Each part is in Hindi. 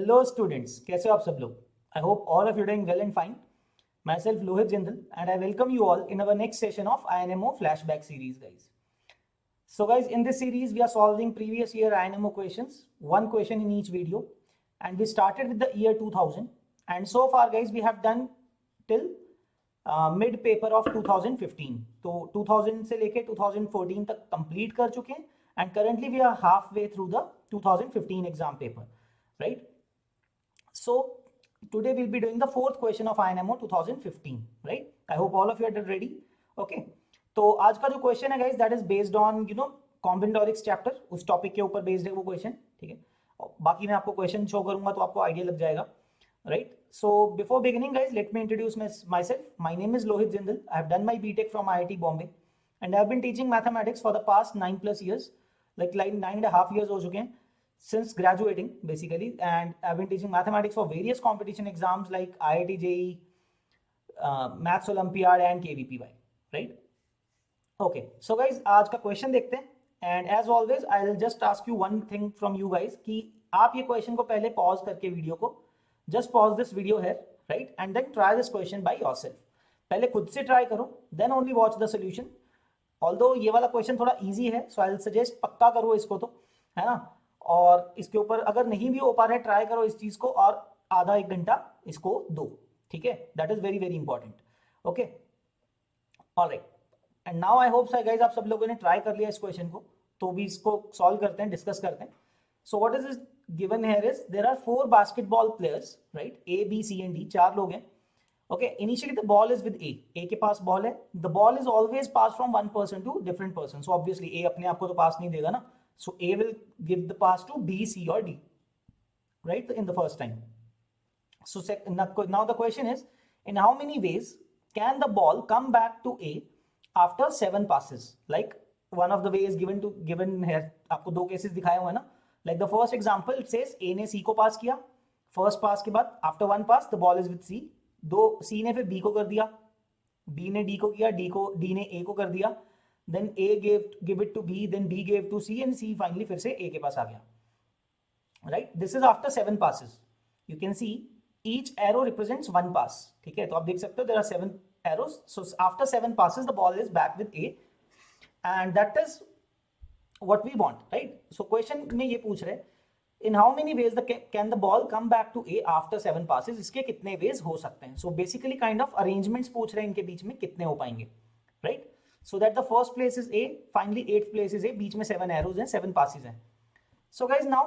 हेलो स्टूडेंट्स, कैसे हो आप सब लोग? I hope all of you doing well and fine. My self Lohit Jindal and I welcome you all in our next session of INMO flashback series, guys. So guys, in this series we are solving previous year INMO questions, one question in each video, and we started with the year 2000, and so far guys we have done till mid paper of 2015. तो 2000 से लेके 2014 तक complete कर चुके हैं and currently we are halfway through the 2015 exam paper, right? So today we'll be doing the fourth question of INMO 2015, right? I hope all of you are ready. Okay, तो आज का जो क्वेश्चन है guys that is based on combinatorics chapter, उस टॉपिक के ऊपर बेस्ड है वो क्वेश्चन, ठीक है? बाकी मैं आपको क्वेश्चन शो करूंगा तो आपको आइडिया लग जाएगा, right? So before beginning guys let me introduce myself. My name is Lohit Jindal. I have done my BTech from IIT Bombay and I have been teaching mathematics for the past 9+ years, like 9.5 years हो चुके हैं since graduating basically, and I've been teaching mathematics for various competition exams like IIT JEE, Maths Olympiad and KVPY, right? Okay, so guys आज का क्वेश्चन देखते हैं and as always I'll just ask you one thing from you guys कि आप ये क्वेश्चन को पहले पॉज करके वीडियो को just pause this video here, right, and then try this question by yourself. पहले खुद से ट्राई करो, then only watch the solution. Although ये वाला क्वेश्चन थोड़ा इजी है, so I'll suggest पक्का करो इसको, तो है ना? और इसके ऊपर अगर नहीं भी हो पा रहा है ट्राई करो इस चीज को और आधा एक घंटा इसको दो, ठीक है? That is very very important. Okay, alright, and now I hope so guys आप सब लोगों ने ट्राई कर लिया इस क्वेश्चन को, तो भी इसको सॉल्व करते हैं, डिस्कस करते हैं. So what is given here is there are 4 basketball players, right? A B C and D, 4 लोग हैं. Okay, initially the ball is with A के पास बॉल है. The ball is always pass from one person to different person, so obviously A अपने आप को तो पास नहीं देगा ना. So A will give the pass to B, C or D, right, in the first time. So now the question is, in how many ways can the ball come back to A after 7 passes? Like one of the ways given here, आपको 2 cases दिखाए हुए हैं ना. Like the first example, it says A ने C को पास किया, first pass के बाद after 1 pass the ball is with C. C ने फिर B को कर दिया, B ने D को किया, D ने A को कर दिया, then A give it to B, then B gave to C and C finally फिर से A के पास आ गया, right? This is after 7 passes. You can see each arrow represents 1 pass, ठीक है? तो आप देख सकते हो there are 7 arrows. So after 7 passes the ball is back with A and that is what we want, right? So question में ये पूछ रहे in how many ways can the ball come back to A after 7 passes? इसके कितने ways हो सकते हैं? So basically kind of arrangements पूछ रहे हैं इनके बीच में कितने हो पाएंगे, right? So that the first place is A, finally 8th place is A, बीच में 7 arrows हैं, 7 passes हैं. So guys now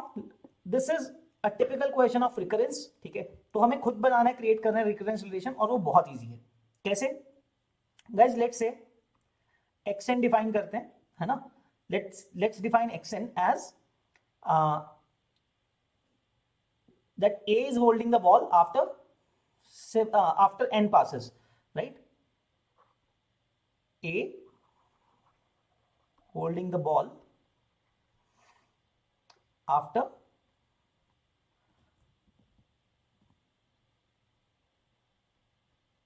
this is a typical question of recurrence, ठीक है? तो हमें खुद बनाना है, क्रिएट करना है recurrence relation, और वो बहुत easy है. कैसे? Guys let's say xn define करते हैं, है ना? Let's define xn as that A is holding the ball after n passes, right? A holding the ball after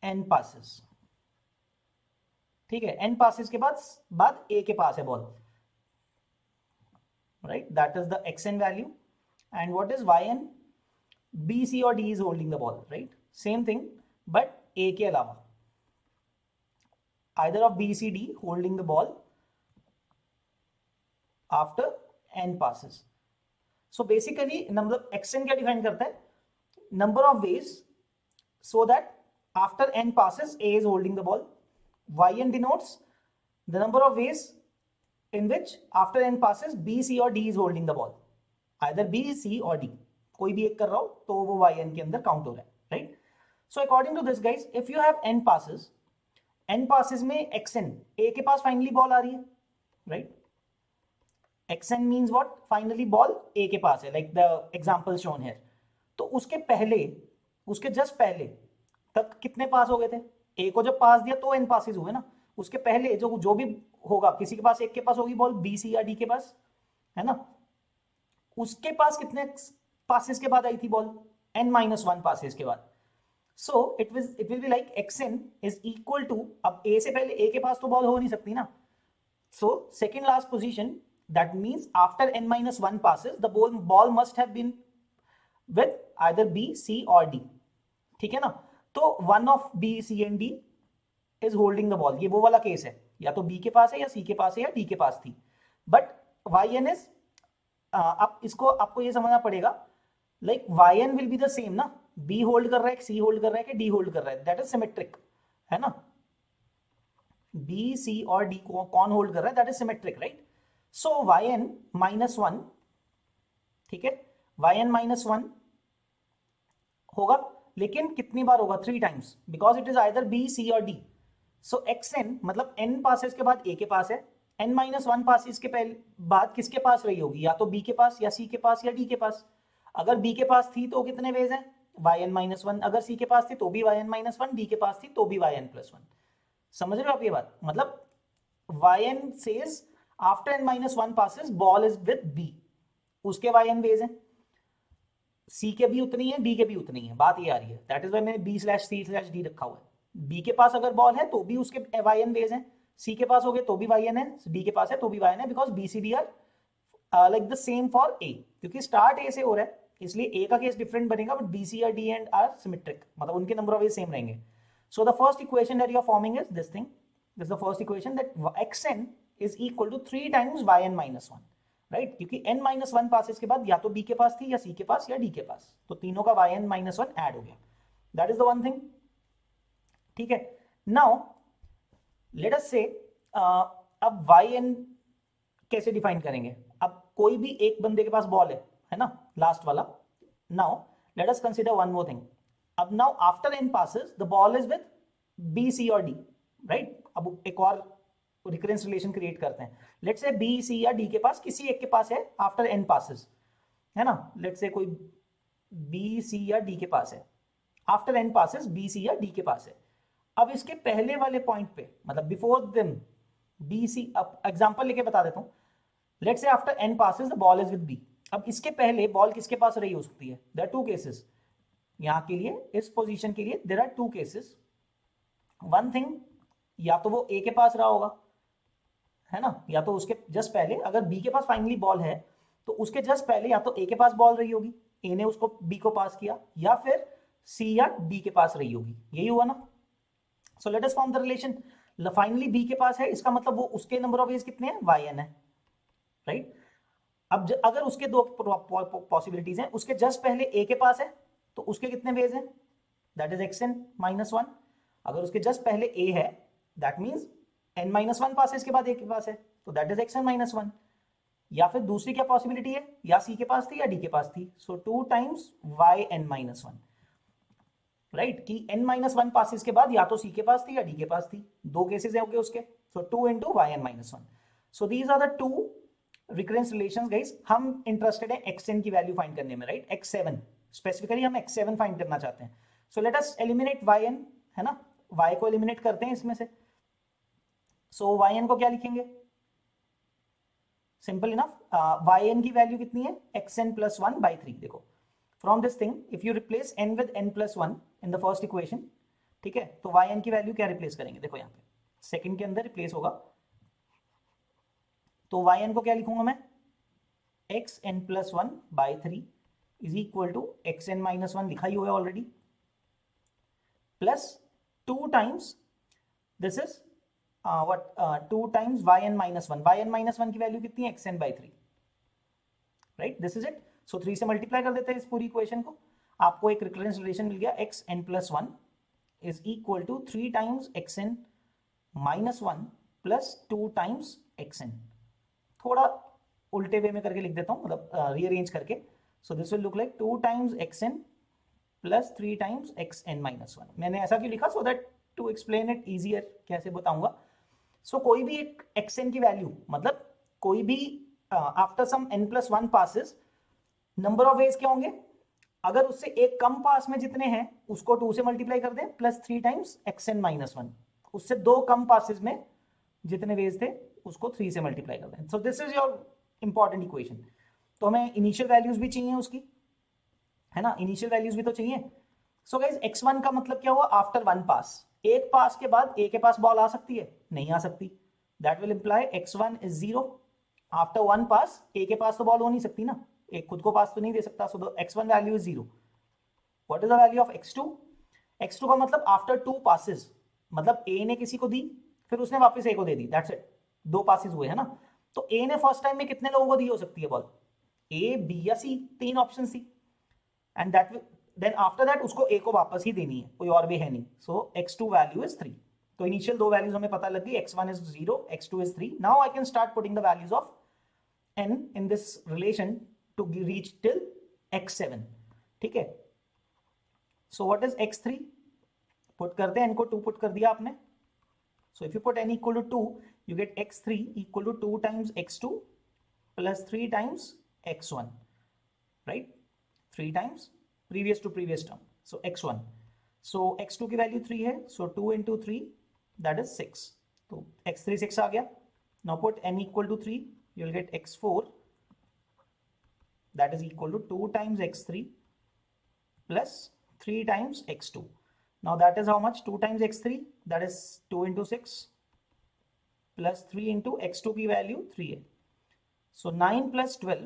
n passes, ठीक है? n passes के बाद A के पास है ball, right? That is the xn value. And what is yn? B, C or D is holding the ball, right? Same thing but A के अलावा either of B, C, D holding the ball after n passes. So basically number xn क्या डिफाइन करता है? Number of ways so that after n passes A is holding the ball. Yn denotes the number of ways in which after n passes B, C or D is holding the ball. Either B, C or D, कोई भी एक कर रहा हो तो वो yn के अंदर काउंट हो रहा है, right? So according to this guys, if you have n passes में xn, A के पास फाइनली बॉल आ रही है, right? xn means what? Finally ball A के पास है, like the example shown here. तो उसके जस्ट पहले तक कितने पास हो गए थे? A को जब पास दिया तो n passes हुए ना. उसके पहले जो भी होगा, किसी के पास एक के पास होगी बॉल, B, C या D के पास, है ना? उसके पास कितने passes के बाद आई थी बॉल? n-1 passes के बाद. So it will be like xn is equal to, अब A से पहले A के पास तो बॉल हो नहीं सकती ना. So second last position, that means after n-1 passes the ball must have been with either B, C और डी, ठीक है ना। तो one of B, C and D is holding the ball, ये वो वाला केस है, या तो बी के पास है या सी के पास है या डी के पास थी, बट वाई एन इज, अब इसको आपको ये समझना पड़ेगा, like Y N will be the same ना, बी होल्ड कर रहा है, सी होल्ड कर रहा है कि डी होल्ड कर रहा है, दैट इज सिमेट्रिक, है ना। बी, सी और डी को कौन होल्ड कर रहा है, that is symmetric, right. So Y N minus one, ठीक है, वाई एन माइनस वन होगा, लेकिन कितनी बार होगा, 3 times, because it is either B, C और डी। सो एक्स एन मतलब एन पासेस के बाद ए के पास है, एन माइनस वन पासेस के पहले बाद किसके पास रही होगी, या तो बी के पास या सी के पास या डी के पास। अगर बी के पास थी तो कितने वेज हैं, वाई एन माइनस वन, अगर सी के पास थी तो भी Y N minus one, D के पास थी तो भी वाई एन प्लस वन। समझ रहे हो आप ये बात, मतलब Y N says after N minus one passes ball is with B, उसके वाई एन वेज हैं, सी के भी उतनी है, डी के भी उतनी है, बात ये आ रही है, दैट इज वाई मैंने B slash C slash D रखा हुआ है। बी के पास अगर बॉल है तो भी उसके वाई एन वेज हैं, सी के पास हो गए तो भी वाई एन है, डी के पास है तो भी वाई एन है, because B C D are like the same for A, क्योंकि स्टार्ट ए से हो रहा है, इसलिए ए का केस डिफरेंट बनेगा, but B C are D and are symmetric, मतलब उनके नंबर ऑफ वेज सेम रहेंगे। So the first equation that you are forming is this thing, this is the first equation, that X N is equal to 3 times Y N minus one, right, क्योंकि n माइनस वन पासेस के बाद या तो b के पास थी या c के पास या d के पास, तो तीनों का yn माइनस वन एड हो गया, that is the one thing, ठीक है। नाउ लेट अस से अब yn कैसे डिफाइन करेंगे, अब कोई भी एक बंदे के पास बॉल है ना, लास्ट वाला। Now let us consider one more thing, अब now after n passes the ball is with b, c और d, राइट। अब एक और रिकरेंस रिलेशन क्रिएट करते हैं, लेट्स से बी, सी या डी के पास किसी एक के पास है आफ्टर एन पासेस, है ना, लेट्स से कोई बी, सी या डी के पास है, आफ्टर एन पासेस बी, सी या डी के पास है। अब इसके पहले वाले पॉइंट पे, मतलब बिफोर देम बी, सी, अब एग्जांपल लेके बता देता हूं, let's say after N passes the ball is with B, अब इसके पहले बॉल किसके पास रही हो सकती है, देयर आर 2 केसेस, यहां के लिए इस पोजीशन के लिए there are 2 cases, one thing, या तो वो ए के पास रहा होगा, है ना, या तो उसके जस्ट पहले, अगर बी के पास फाइनली बॉल है तो उसके जस्ट पहले या तो ए के पास बॉल रही होगी, ए ने उसको बी को पास किया, या फिर सी या डी के पास रही होगी, यही हुआ ना। So let us form the relation, finally B के पास है, इसका मतलब वो उसके नंबर ऑफ वेज कितने हैं, वाई एन है, राइट। अब अगर उसके दो पॉसिबिलिटीज हैं, उसके जस्ट पहले ए के पास है तो उसके कितने वेज हैं, that is X N minus one, अगर उसके जस्ट पहले ए है that means n minus one passes के बाद ए के पास है तो that is xn minus one, या फिर दूसरी क्या पॉसिबिलिटी है, या सी के पास थी या डी के पास थी, सो 2 times yn minus one, right, कि n माइनस वन पासेस के बाद या तो सी के पास थी या डी के पास थी, 2 केसेस है उसके, so 2 into yn minus one. So these are the 2 recurrence relations guys, हम इंटरेस्टेड है xn की वैल्यू फाइंड करने में, राइट, x7 स्पेसिफिकली हम x7 फाइंड करना चाहते हैं। सो लेट अस एलिमिनेट yn, है ना, y को एलिमिनेट करते हैं इसमें से। सो yn को क्या लिखेंगे, सिंपल इनफ, yn की वैल्यू कितनी है, xn प्लस वन बाई 3, देखो from this thing if you replace n with n plus one in the first equation, ठीक है, तो yn की वैल्यू क्या रिप्लेस करेंगे, देखो यहाँ पे सेकंड के अंदर रिप्लेस होगा, तो yn को क्या लिखूंगा मैं, xn plus one by 3 is equal to xn minus one लिखा ही हुआ है already, plus 2 times this is what 2 times yn minus 1, yn minus 1 की वैल्यू कितनी है, xn by 3, right, this is it. So 3 से मल्टीप्लाई कर देते हैं इस पूरी इक्वेशन को, आपको एक रिकरेंस रिलेशन मिल गया, xn plus 1 is equal to 3 times xn minus 1 plus 2 times xn। थोड़ा उल्टे वे में करके लिख देता हूँ, मतलब रीअरेंज करके, so this will look like 2 times xn plus 3 times xn minus 1। मैंने ऐसा क्यों लिखा, so that to explain it easier, कैसे बताऊंगा। सो कोई भी एक xn की वैल्यू, मतलब कोई भी after some n plus one passes, number of ways क्या होंगे, अगर उससे एक कम पास में जितने हैं उसको 2 से मल्टीप्लाई कर दें plus 3 times xn minus one, उससे 2 कम पासेस में जितने वेज थे उसको 3 से मल्टीप्लाई कर दें। So this is your important equation. तो हमें इनिशियल वैल्यूज भी चाहिए उसकी, है ना, इनिशियल वैल्यूज भी तो चाहिए। सो गाइस x1 का मतलब क्या हुआ, आफ्टर वन पास, एक पास के बाद ए के पास बॉल आ सकती है, नहीं आ सकती, that will imply x1 is 0। After one pass A के पास तो बॉल हो नहीं सकती ना, एक खुद को पास तो नहीं दे सकता, so the x1 value is 0. What is the value of x2? x2 का मतलब आफ्टर 2 पासेस, मतलब a ने किसी को दी फिर उसने वापस a को दे दी, दैट्स इट. 2 पासेस हुए है ना. तो a ने फर्स्ट टाइम में कितने लोगों को दी हो सकती है बॉल? a, b या c, 3 ऑप्शन थी. And that then after that उसको a को वापस ही देनी है, कोई और भी है नहीं. सो x2 वैल्यू इज 3. तो इनिशियल 2 वैल्यूज हमें पता लग गई, x1 is 0, x2 is 3. Now I can start putting the values of n in this relation to reach till x7. ठीक है. So what is x3? Put करते हैं, n को 2 पुट कर दिया आपने. So if you put n equal to 2, you get x3 equal to 2 times x2 plus 3 times x1, right? 3 times previous to previous term. So x1. So x2 की वैल्यू 3 है. So 2 into 3, that is 6. तो x3 6 आ गया. Now put n equal to 3, you will get x4, that is equal to 2 times x3 plus 3 times x2. Now that is how much? 2 times x3, that is 2 into 6 plus 3 into x2 की value 3 है. So 9 plus 12,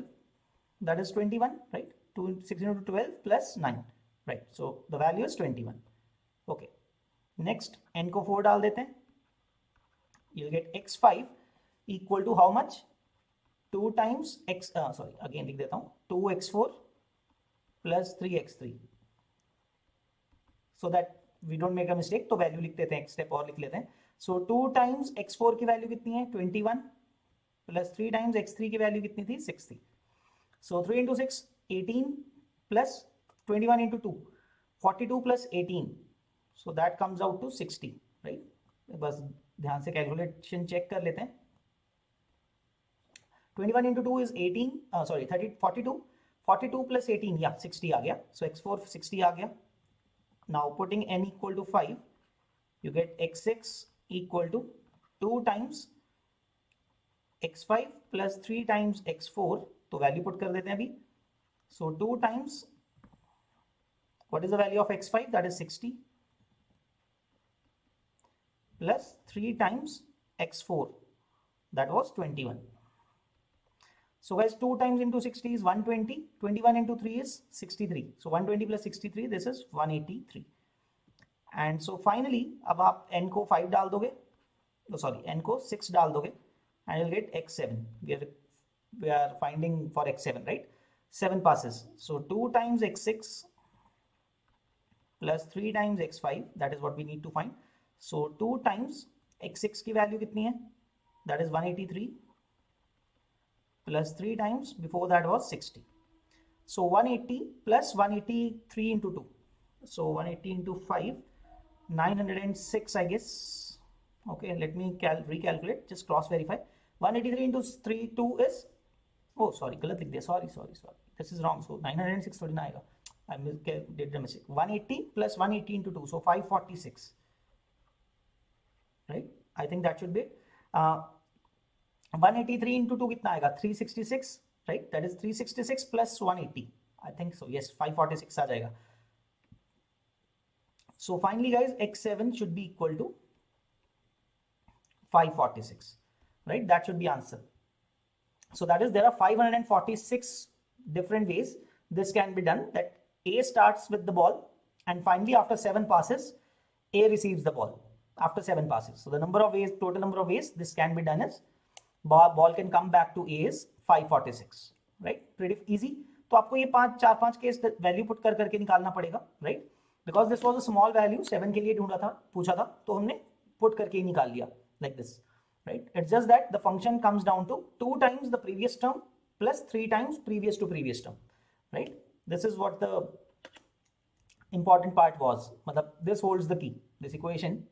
that is 21, right? 16 into 12 plus 9, right? So the value is 21. Okay. Next, n को 4 डाल देते हैं. You'll get x5 equal to how much? 2 times x, sorry, again लिख देता हूँ, 2x4 plus 3x3. So that we don't make a mistake, तो वैल्यू लिख देते हैं, एक स्टेप और लिख लेते हैं. So 2 times x4 की वैल्यू कितनी है? 21 plus 3 times x3 की वैल्यू कितनी थी? 6 थी. So 3 into 6, 18 plus 21 into 2, 42 plus 18. So that comes out to 60, right? बस ध्यान से कैलकुलेशन चेक कर लेते हैं. 21 into 2 is 18, sorry 30, 42. 42 plus 18, yeah, 60 आ गया. So x4 60 आ गया. Now putting n equal to 5, you get x6 equal to 2 times x5 plus 3 times x4. तो वैल्यू पुट कर देते हैं अभी. So 2 times, what is the value of x5? That is 60 plus 3 times x4, that was 21. So guys, 2 times into 60 is 120. 21 into 3 is 63. So 120 plus 63, this is 183. And so finally, अब आप n को 5 डाल दोगे, sorry, n को 6 डाल दोगे, and you'll get x7. We are finding for x7, right? 7 passes. So 2 times x6 plus 3 times x5, that is what we need to find. So 2 times x6 की वैल्यू कितनी है? That is 183. Plus 3 times, before that was 60. So 180 plus 183 into 2. So 180 into 5, 906 I guess. Okay, let me recalculate, just cross verify. 183 into 3, 2 is, oh sorry, गलत लिख दिया, sorry. This is wrong. So 906 थोड़ी ना आएगा. I did the mistake. 180 plus 180 into 2, so 546. Right? I think that should be 183 into 2 कितना आएगा? 366, right? That is 366 plus 180. I think so. Yes, 546 आ जाएगा. So finally, guys, x7 should be equal to 546, right? That should be answer. So that is, there are 546 different ways this can be done. That A starts with the ball, and finally after 7 passes, A receives the ball after 7 passes. So the total number of ways this can be done is, ball can come back to A is 546, right? Pretty easy. तो आपको ये 4-5 केस वैल्यू पुट कर करके निकालना पड़ेगा, right? Because this was a small value, 7 के लिए ढूंढा था, पूछा था, तो हमने पुट करके ही निकाल लिया, like this, right? It's just that the function comes down to 2 times the previous term plus 3 times previous to previous term, right? This is what the important part was. मतलब this holds the key. This equation,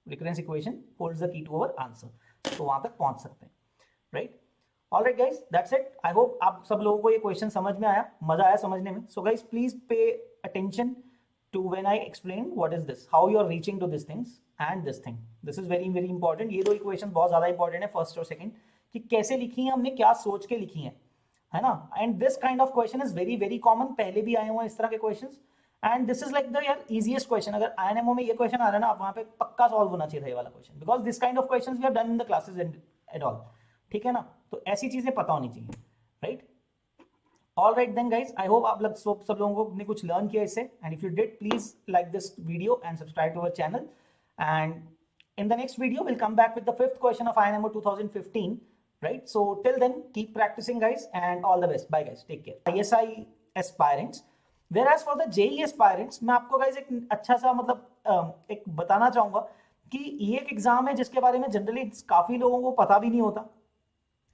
recurrence equation, holds the key to our answer. तो वहां तक पहुंच सकते हैं, right? All right guys, that's it. I hope आप सब लोगों को ये क्वेश्चन समझ में आया, मजा आया समझने में. So guys, please pay attention to when I explain what is this, how you are reaching to these things and this thing. This is very very important. ये दो इक्वेशन बहुत ज्यादा इंपॉर्टेंट है, फर्स्ट और सेकंड, कि कैसे लिखी है हमने, क्या सोच के लिखी है ना. And this kind of question is very very common, पहले भी आए हुए हैं इस तरह के question. And this is like the यार इजीएस्ट क्वेश्चन. अगर आईएनएमओ में ये क्वेश्चन आ रहा है ना, आप वहां पे पक्का सॉल्व होना चाहिए था ये वाला question, because this kind of questions we have done in the classes and all. ठीक है ना, तो ऐसी चीजें पता होनी चाहिए, right? All right then guys, I hope आप लोग सब लोगों को ने कुछ लर्न किया इससे, and if you did please like this video and subscribe to our channel, and in the next video we'll come back with the fifth question of INMO 2015, right? So till then keep practicing guys, and all the best. Bye guys, take care. ISI aspirants, whereas for the JEE aspirants मैं आपको guys एक अच्छा सा मतलब एक बताना चाहूंगा कि ये एक एग्जाम है जिसके बारे में जनरली काफी लोगों को पता भी नहीं होता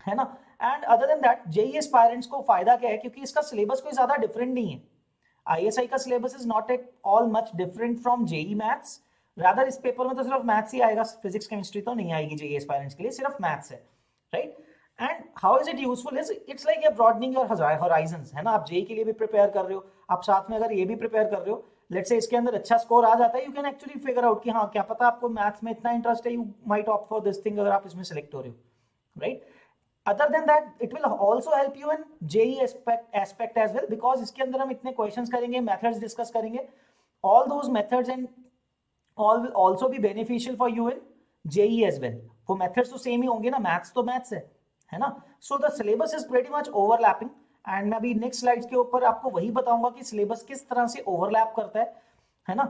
है ना, and other than that JEE aspirants को फायदा क्या है, क्योंकि इसका सिलेबस कोई ज्यादा डिफरेंट नहीं है. आईएसआई का syllabus is not at all much different from JEE maths, rather इस पेपर में तो सिर्फ मैथ्स ही आएगा, फिजिक्स केमिस्ट्री तो नहीं आएगी जेई एस्पायरेंट्स के लिए, सिर्फ मैथ्स है, right? And how is it useful, is it's like you broadening your horizons, है ना. आप जेई के लिए भी प्रिपेयर कर रहे हो, आप साथ में अगर ये भी प्रिपेयर कर रहे हो, लेट्स से इसके अंदर अच्छा स्कोर आ जाता है, you can actually figure out कि हाँ क्या पता आपको मैथ्स में इतना इंटरेस्ट है, you might opt for this thing अगर आप इसमें सेलेक्ट हो रहे हो, right? Other than that, it will also help you in JEE aspect as well, because इसके अंदर हम इतने questions करेंगे, methods discuss करेंगे, all those methods and all will also be beneficial for you in JEE as well. वो methods तो same ही होंगे ना, maths तो maths है ना. So the syllabus is pretty much overlapping, and मैं अभी next slides के ऊपर आपको वही बताऊंगा कि syllabus किस तरह से overlap करता है ना,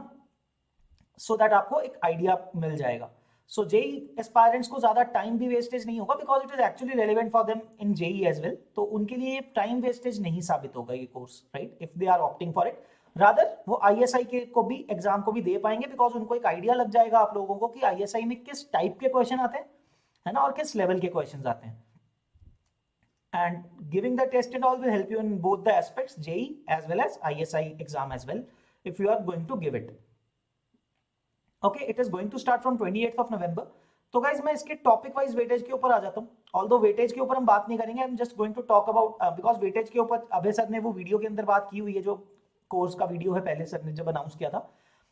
so that आपको एक idea मिल जाएगा. So JEE aspirants को ज्यादा टाइम भी वेस्टेज नहीं होगा, because it is actually relevant for them in JEE as well, तो उनके लिए टाइम वेस्टेज नहीं साबित होगा ये course, right? If they are opting for it, rather वो ISI के को भी एग्जाम को भी दे पाएंगे, बिकॉज उनको एक आइडिया लग जाएगा आप लोगों को कि ISI में किस टाइप के क्वेश्चन आते हैं, है ना, और किस लेवल के क्वेश्चन आते हैं. And giving the test and all will help you in both the aspects, JEE as well as ISI exam as well, if you are going to give it. Okay, it is going to start from 28th of November. तो गाइज मैं इसके टॉपिक वाइज वेटेज के ऊपर आ जाता हूँ. ऑल्दो वेटेज के ऊपर हम बात नहीं करेंगे, I am just going to talk about, because weightage के ऊपर अभय सर ने वो वीडियो के अंदर बात की हुई है, जो कोर्स का वीडियो है पहले सर ने जब अनाउंस किया था.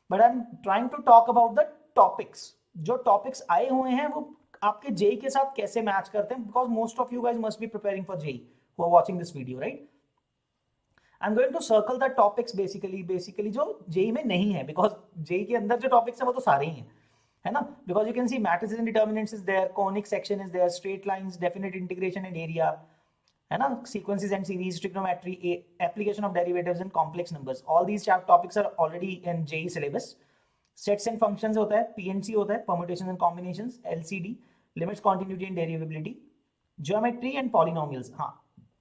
But I am trying to talk about the topics. जो टॉपिक्स आए हुए हैं वो आपके JEE के साथ कैसे मैच करते हैं, because most of you guys must be preparing for JEE who are watching this video, right? I'm going to circle the topics basically जो JEE में नहीं है, because JEE के अंदर जो topics है वो तो सारे ही हैं, है ना. Because you can see matrices and determinants is there, conic section is there, straight lines, definite integration and area, है ना, sequences and series, trigonometry, application of derivatives and complex numbers. All these topics are already in JEE syllabus. Sets and functions होता है, PNC होता है, permutations and combinations, LCD, limits, continuity and derivability, geometry and polynomials. हाँ,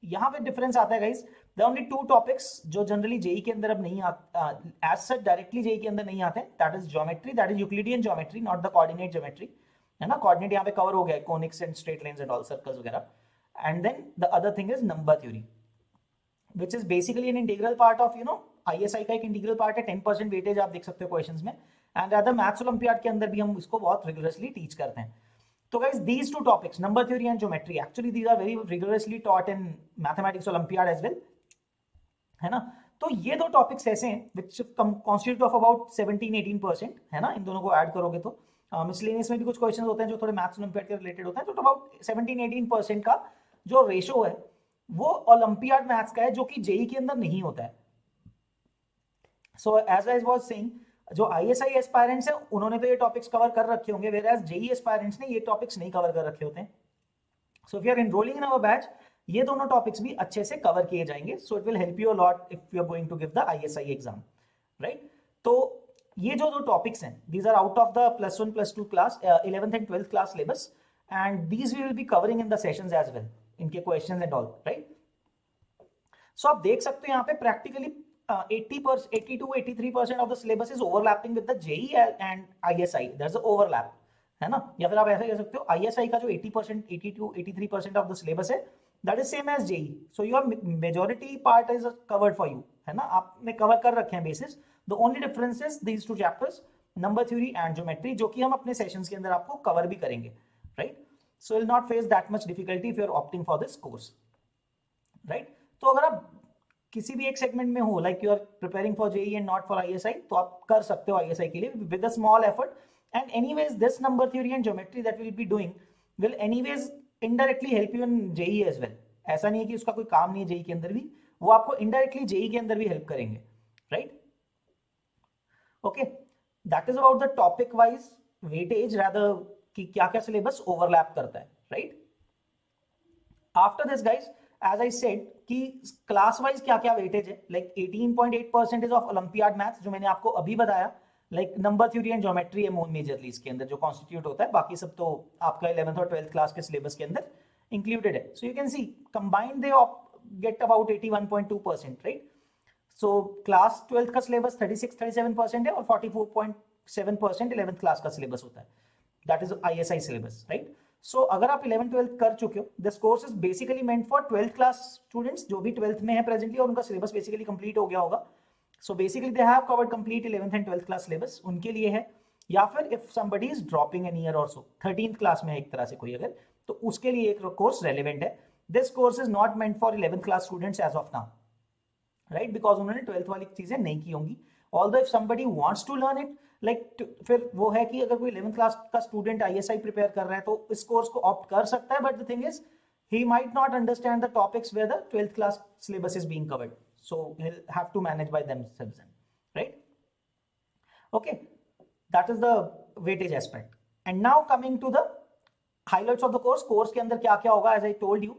यहाँ पे डिफरेंस आता है guys. The only to topics जो जनरली JEE के अंदर अब नहीं एज सच डायरेक्टली JEE के अंदर नहीं आते, that is geometry, that is Euclidean geometry, not the coordinate geometry, है ना. कोऑर्डिनेट यहाँ पे कवर हो गया है, conics and straight lines and all circles वगैरह. And then the other thing is number theory, which is basically an integral part of, you know, ISI का एक इंटीग्रल पार्ट है. 10% वेटेज आप देख सकते हो क्वेश्चंस में, एंड अदर मैथ्स ओलंपियाड के अंदर भी हम इसको बहुत रिगोरसली टीच करते हैं. So guys, these two topics, number theory and geometry, actually these are very rigorously taught in mathematics Olympiad as well, है ना. तो ये दो टॉपिक्स ऐसे हैं which constitute of about 17-18%, है ना. इन दोनों को ऐड करोगे तो मिसलेनियस में भी कुछ क्वेश्चंस होते हैं जो थोड़े मैथ्स ओलंपियाड के रिलेटेड होते हैं, तो अबाउट 17-18% का जो रेशो है वो ओलंपियाड मैथ्स का है, जो कि JEE के अंदर नहीं होता है. So as I was saying, जो ISI एस्पायरेंट्स हैं उन्होंने तो ये टॉपिक्स कवर कर रखे होंगे, वेयर JEE एस्पायरेंट्स ने ये टॉपिक्स नहीं कवर कर रखे होते हैं. So if you are enrolling in our batch, ये दोनों टॉपिक्स भी अच्छे से कवर किए जाएंगे. So it will help you a lot if you are going to give the ISI exam, right. तो ये जो दो टॉपिक्स हैं, these are out of the +1 +2 class 11th and 12th class syllabus, and these we will be covering in the sessions as well, इनके questions and all, right. So आप देख सकते हो यहाँ पे practically 80-83% of the syllabus is overlapping with the JEE and ISI. There's an overlap, है ना. या फिर आप ऐसा कह सकते हो, ISI का जो 80%, 82-83% of the syllabus है, that is same as JEE. So your majority part is covered for you, है ना. आपने कवर कर रखे हैं basis. The only difference is these two chapters, number theory and geometry, जो कि हम अपने सेशंस के अंदर आपको कवर भी करेंगे, right? So you'll not face that much difficulty if you're opting for this course, right? तो अगर आप किसी भी एक सेगमेंट में हो, like you are preparing for JEE and not for ISI, तो आप कर सकते हो ISI के लिए with a small effort. And anyways this number theory and geometry that will be doing will anyways indirectly help you in JEE as well. ऐसा नहीं है कि उसका कोई काम नहीं है JEE के अंदर भी, वो आपको इनडायरेक्टली JEE के अंदर भी हेल्प करेंगे, right. Okay, that is about the topic wise weightage, rather कि क्या क्या सिलेबस ओवरलैप करता है, right. After this guys, as I said, कि क्लास वाइज क्या क्या वेटेज है. लाइक 18.8% ऑफ ओलंपियाड मैथ्स जो मैंने आपको अभी बताया. Like number theory and geometry है मेजरली इसके अंदर जो कॉन्स्टिट्यूट होता है, बाकी सब तो आपका 11th और 12th क्लास के सिलेबस के अंदर इंक्लूडेड है. So you can see combined they get about 81.2%, right? So class 12th का सिलेबस 36-37% है और 44.7% 11th क्लास का सिलेबस होता है. That is ISI syllabus, right? So अगर आप 11th-12th कर चुके हो, this course is basically meant for 12th class students जो भी 12th में है प्रेजेंटली और उनका सिलेबस बेसिकली कंप्लीट हो गया होगा. So basically they have covered complete 11th and 12th class syllabus, उनके लिए है. या फिर if somebody is dropping an year और सो 13th क्लास में है एक तरह से कोई अगर, तो उसके लिए एक कोर्स रेलेवेंट है. This course is not meant for 11th class students as of now, right? Because उन्होंने 12th वाली चीजें नहीं की होंगी. Although if somebody wants to learn it, like फिर वो है कि अगर कोई 11th क्लास का स्टूडेंट ISI प्रिपेयर कर रहा है तो इस कोर्स को ऑप्ट कर सकता है. But the thing is he might not understand the topics where the 12th class syllabus is being covered, so he'll have to manage by themselves, right? Okay, that is the weightage aspect. And now coming to the highlights of the course के अंदर क्या क्या होगा. As I told you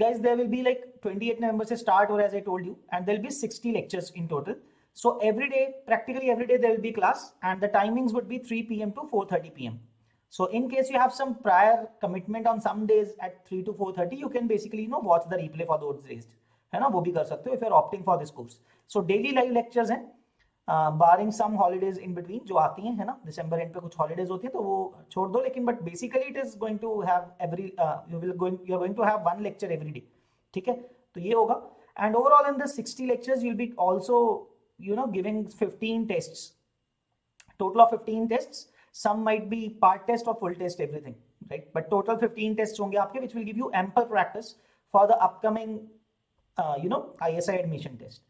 guys, there will be like 28 November से start, or as I told you, and there will be 60 lectures in total. So every day, practically every day, there will be class, and the timings would be 3 p.m. to 4:30 p.m. So in case you have some prior commitment on some days at 3 to 4:30, you can basically watch the replay for those days, है ना, वो भी कर सकते हो if you're opting for this course. So daily live lectures हैं, बारिंग सम हॉलीडेज इन बिटवीन जो आती हैं, है ना, दिसंबर एंड पे कुछ हॉलीडेज होती है तो वो छोड़ दो. लेकिन but basically it is going to have every you are going to have one lecture every day. ठीक है, तो ये होगा. And overall in the 60 lectures you will be also giving 15 tests, total of 15 tests. Some might be part test or full test, everything, right? But total 15 tests होंगे आपके, which will give you ample practice for the upcoming ISI admission test,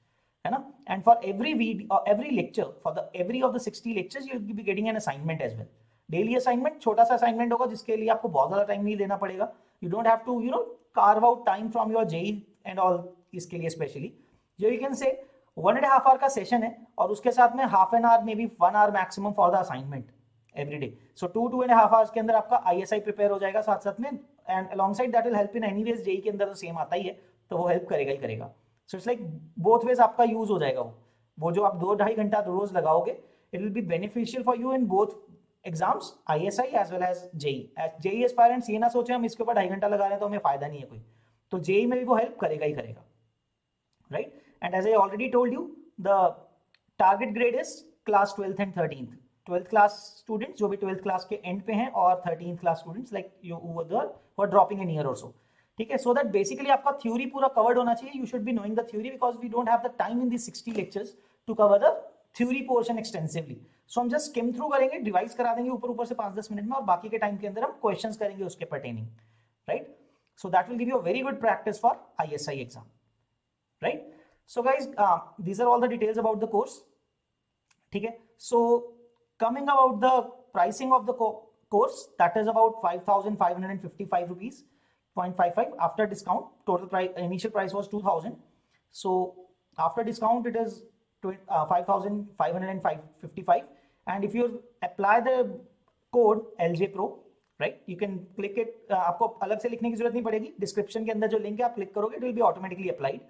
है ना. And for every video, every lecture, for the every of the 60 lectures, you will be getting an assignment as well. Daily assignment, छोटा सा assignment होगा जिसके लिए आपको बहुत ज़्यादा time नहीं देना पड़ेगा. You don't have to carve out time from your JEE and all इसके लिए specially. जो you can say 1.5 hour का session है और उसके साथ में half an hour, maybe 1 hour maximum for the assignment every day. So 2.5 hours के अंदर आपका ISI prepare हो जाएगा साथ साथ में. And alongside that will help in anyways. JEE के अंदर तो same आता ही है तो वो help करेगा ही करेगा. So it's like both ways आपका यूज हो जाएगा. वो जो आप 2-2.5 घंटा रोज लगाओगे, it will be beneficial for you in both exams, ISI as well as JEE. JEE aspirants ये ना सोचे हम इसके ऊपर 2.5 घंटा लगा रहे हैं तो हमें फायदा नहीं है कोई, तो JEE में भी वो हेल्प करेगा ही करेगा, right? And as I already told you, the target grade is class 12th and 13th. 12th class students जो भी 12th class के end पे हैं और 13th class students like you who are dropping an year or so. ठीक है, सो दैट बेसिकली आपका थ्योरी पूरा कवर्ड होना चाहिए. You should be knowing the theory because we don't have the time in the 60 lectures to cover the theory portion extensively. So हम जस्ट स्किम थ्रू करेंगे, रिवाइज करा देंगे ऊपर से 5-10 मिनट में, और बाकी के टाइम के अंदर हम क्वेश्चंस करेंगे उसके pertaining, right? So that will give you a very good practice for ISI exam, right? So guys, these are all the details about the course. ठीक है, so coming about the pricing of the course, that is about 5,555 rupees. 0.55 after discount. Total price, initial price was 2,000. So after discount it is 5,555. And if you apply the code LJ Pro, right, you can click it. आपको अलग से लिखने की जरूरत नहीं पड़ेगी. डिस्क्रिप्शन के अंदर जो लिंक है आप क्लिक करोगे, it will be automatically applied.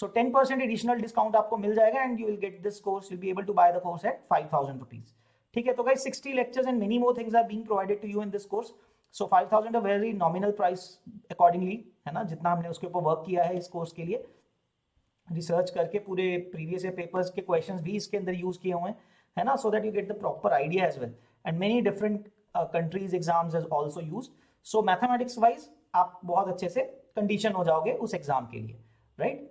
So 10% additional discount आपको मिल जाएगा and you will get this course. You'll be able to buy the course at 5,000 rupees. ठीक है, तो guys 60 lectures and many more things are being provided to you in this course. So 5,000 a very nominal price accordingly, है ना, जितना हमने उसके ऊपर वर्क किया है इस कोर्स के लिए, रिसर्च करके पूरे प्रीवियस पेपर्स के क्वेश्चंस भी इसके अंदर यूज किए हुए हैं, है ना, so that you get the proper idea as well. And many different countries exams is also used. So mathematics wise आप बहुत अच्छे से कंडीशन हो जाओगे उस एग्जाम के लिए, right?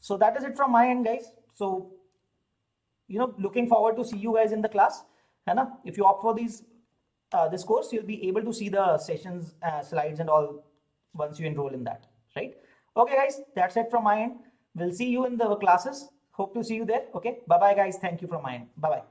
So that is it from my end guys. So looking forward to see you guys in the class, है ना. If you opt for this course, you'll be able to see the sessions, slides and all once you enroll in that, right? Okay guys, that's it from my end. We'll see you in the classes. Hope to see you there. Okay, bye bye guys. Thank you from my end. Bye bye.